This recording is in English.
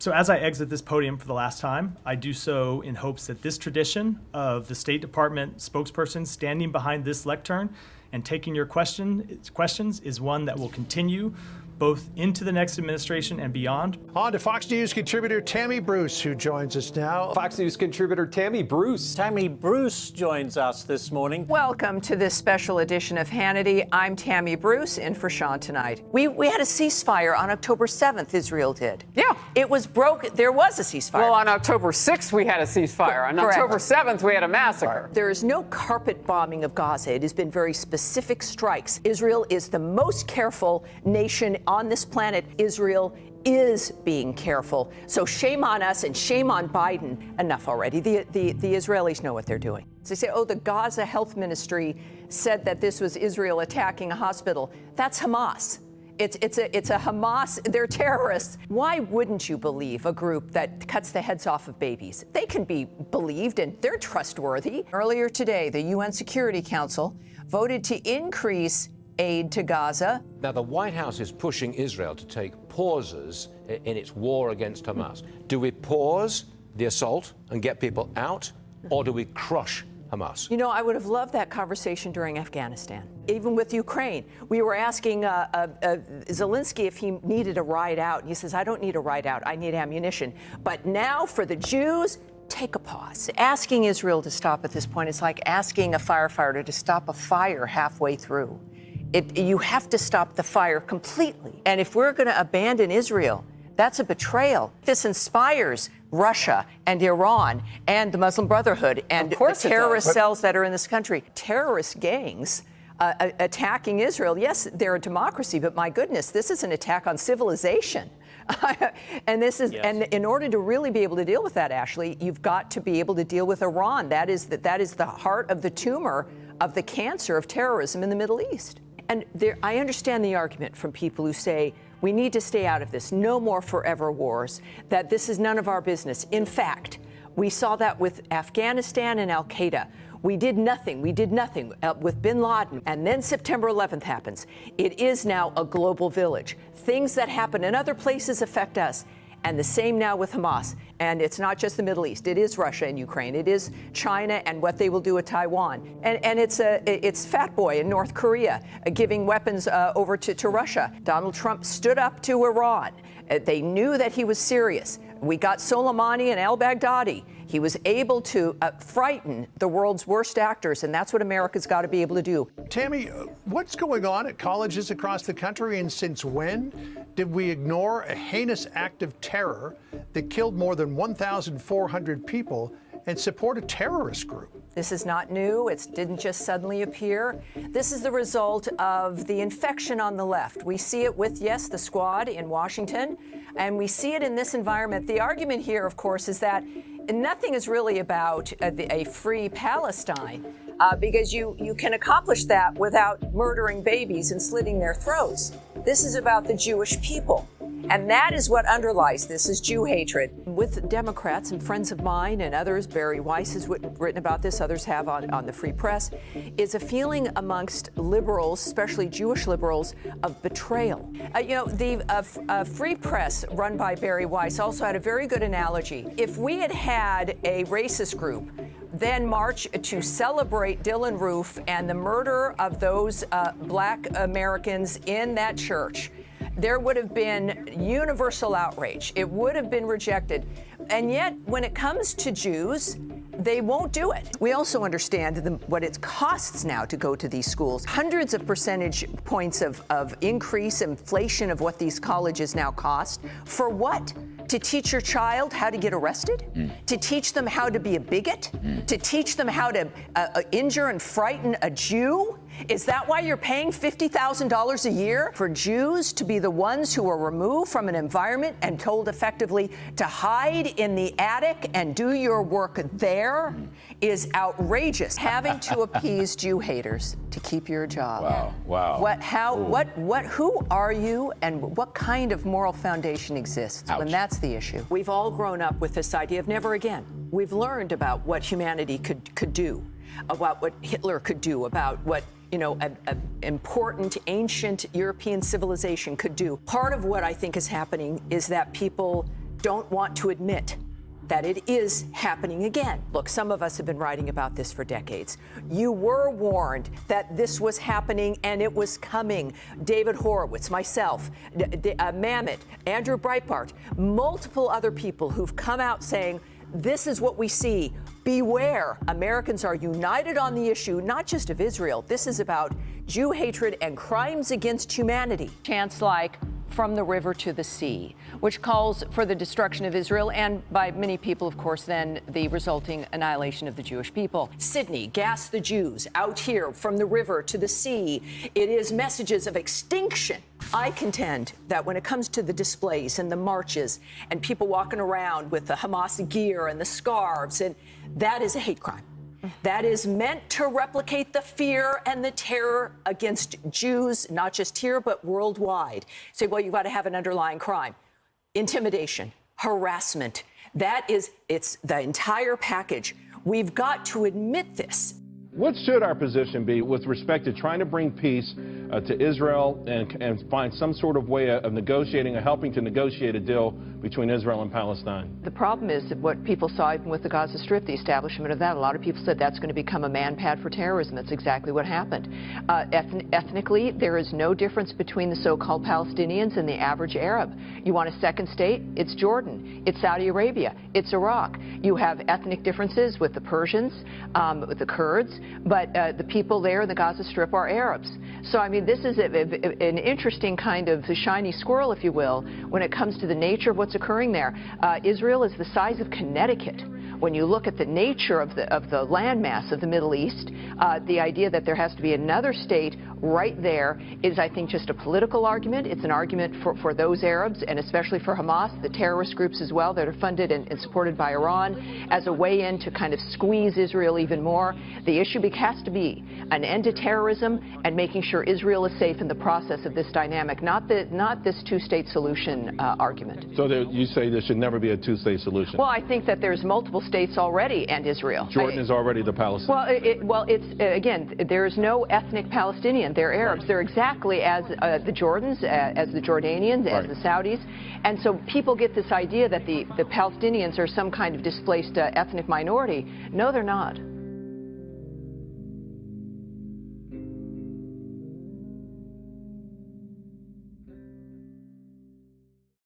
So as I exit this podium for the last time, I do so in hopes that this tradition of the State Department spokesperson standing behind this lectern and taking your questions is one that will continue both into the next administration and beyond. On to Fox News contributor Tammy Bruce, who joins us now. Fox News contributor Tammy Bruce. Tammy Bruce joins us this morning. Welcome to this special edition of Hannity. I'm Tammy Bruce, in for Sean tonight. We had a ceasefire on October 7th, Israel did. Yeah. It was broken. There was a ceasefire. Well, on October 6th, we had a ceasefire. On Correct. October 7th, we had a massacre. There is no carpet bombing of Gaza. It has been very specific strikes. Israel is the most careful nation on this planet. Israel is being careful. So shame on us and shame on Biden. Enough already. The Israelis know what they're doing. They say, oh, the Gaza Health Ministry said that this was Israel attacking a hospital. That's Hamas. It's a Hamas. They're terrorists. Why wouldn't you believe a group that cuts the heads off of babies? They can be believed and they're trustworthy. Earlier today, the UN Security Council voted to increase aid to Gaza. Now, the White House is pushing Israel to take pauses in its war against Hamas. Do we pause the assault and get people out, or do we crush Hamas? You know, I would have loved that conversation during Afghanistan. Even with Ukraine, we were asking Zelensky if he needed a ride out. And he says, I don't need a ride out. I need ammunition. But now for the Jews, take a pause. Asking Israel to stop at this point is like asking a firefighter to stop a fire halfway through. You have to stop the fire completely. And if we're going to abandon Israel, that's a betrayal. This inspires Russia and Iran and the Muslim Brotherhood and the terrorist cells that are in this country. Terrorist gangs attacking Israel. Yes, they're a democracy, but my goodness, this is an attack on civilization. And this is, and in order to really be able to deal with that, Ashley, you've got to be able to deal with Iran. That is the heart of the tumor of the cancer of terrorism in the Middle East. And I understand the argument from people who say, we need to stay out of this, no more forever wars, that this is none of our business. In fact, we saw that with Afghanistan and al-Qaeda. We did nothing with bin Laden. And then September 11th happens. It is now a global village. Things that happen in other places affect us. And the same now with Hamas. And it's not just the Middle East. It is Russia and Ukraine. It is China and what they will do with Taiwan. And it's Fat Boy in North Korea giving weapons over to Russia. Donald Trump stood up to Iran. They knew that he was serious. We got Soleimani and al-Baghdadi. He was able to frighten the world's worst actors, and that's what America's got to be able to do. Tammy, what's going on at colleges across the country, and since when did we ignore a heinous act of terror that killed more than 1,400 people and support a terrorist group? This is not new. It didn't just suddenly appear. This is the result of the infection on the left. We see it with, yes, the squad in Washington, and we see it in this environment. The argument here, of course, is that nothing is really about a free Palestine, because you can accomplish that without murdering babies and slitting their throats. This is about the Jewish people. And that is what underlies this, is Jew hatred. With Democrats and friends of mine and others, Barry Weiss has written about this, others have on the Free Press, is a feeling amongst liberals, especially Jewish liberals, of betrayal. The Free Press, run by Barry Weiss, also had a very good analogy. If we had had a racist group then march to celebrate Dylan Roof and the murder of those black Americans in that church, there would have been universal outrage. It would have been rejected. And yet, when it comes to Jews, they won't do it. We also understand what it costs now to go to these schools. Hundreds of percentage points of increase, inflation of what these colleges now cost. For what? To teach your child how to get arrested? To teach them how to be a bigot? To teach them how to injure and frighten a Jew? Is that why you're paying $50,000 a year for Jews to be the ones who are removed from an environment and told effectively to hide in the attic and do your work there? Is outrageous. Having to appease Jew haters to keep your job. Wow. Who are you, and what kind of moral foundation exists when that's the issue? We've all grown up with this idea of never again. We've learned about what humanity could do, about what Hitler could do, about what an important ancient European civilization could do. Part of what I think is happening is that people don't want to admit that it is happening again. Look, some of us have been writing about this for decades. You were warned that this was happening and it was coming. David Horowitz, myself, Mamet, Andrew Breitbart, multiple other people who've come out saying, this is what we see. Beware. Americans are united on the issue, not just of Israel. This is about Jew hatred and crimes against humanity. Chants like From the River to the Sea, which calls for the destruction of Israel and, by many people, of course, then the resulting annihilation of the Jewish people. Sydney, gas the Jews. Out here, from the river to the sea, it is messages of extinction. I contend that when it comes to the displays and the marches and people walking around with the Hamas gear and the scarves, and that is a hate crime. That is meant to replicate the fear and the terror against Jews, not just here, but worldwide. Say, well, you've got to have an underlying crime. Intimidation, harassment. It's the entire package. We've got to admit this. What should our position be with respect to trying to bring peace to Israel and find some sort of way of negotiating or helping to negotiate a deal between Israel and Palestine? The problem is that what people saw even with the Gaza Strip, the establishment of that, a lot of people said that's going to become a man-pad for terrorism. That's exactly what happened. Ethnically, there is no difference between the so-called Palestinians and the average Arab. You want a second state? It's Jordan. It's Saudi Arabia. It's Iraq. You have ethnic differences with the Persians, with the Kurds, but the people there in the Gaza Strip are Arabs. So, I mean, this is an interesting kind of shiny squirrel, if you will, when it comes to the nature of what's occurring there. Israel is the size of Connecticut. When you look at the nature of the landmass of the Middle East, the idea that there has to be another state right there is, I think, just a political argument. It's an argument for those Arabs, and especially for Hamas, the terrorist groups as well that are funded and supported by Iran, as a way in to kind of squeeze Israel even more. The issue has to be an end to terrorism and making sure Israel is safe in the process of this dynamic, not this two-state solution argument. So you say there should never be a two-state solution? Well, I think that there's multiple states already and Israel. Jordan is already the Palestinian. Well, again, there is no ethnic Palestinian. They're Arabs. They're exactly as the Jordans, as the Jordanians, as the Saudis. And so people get this idea that the Palestinians are some kind of displaced ethnic minority. No, they're not.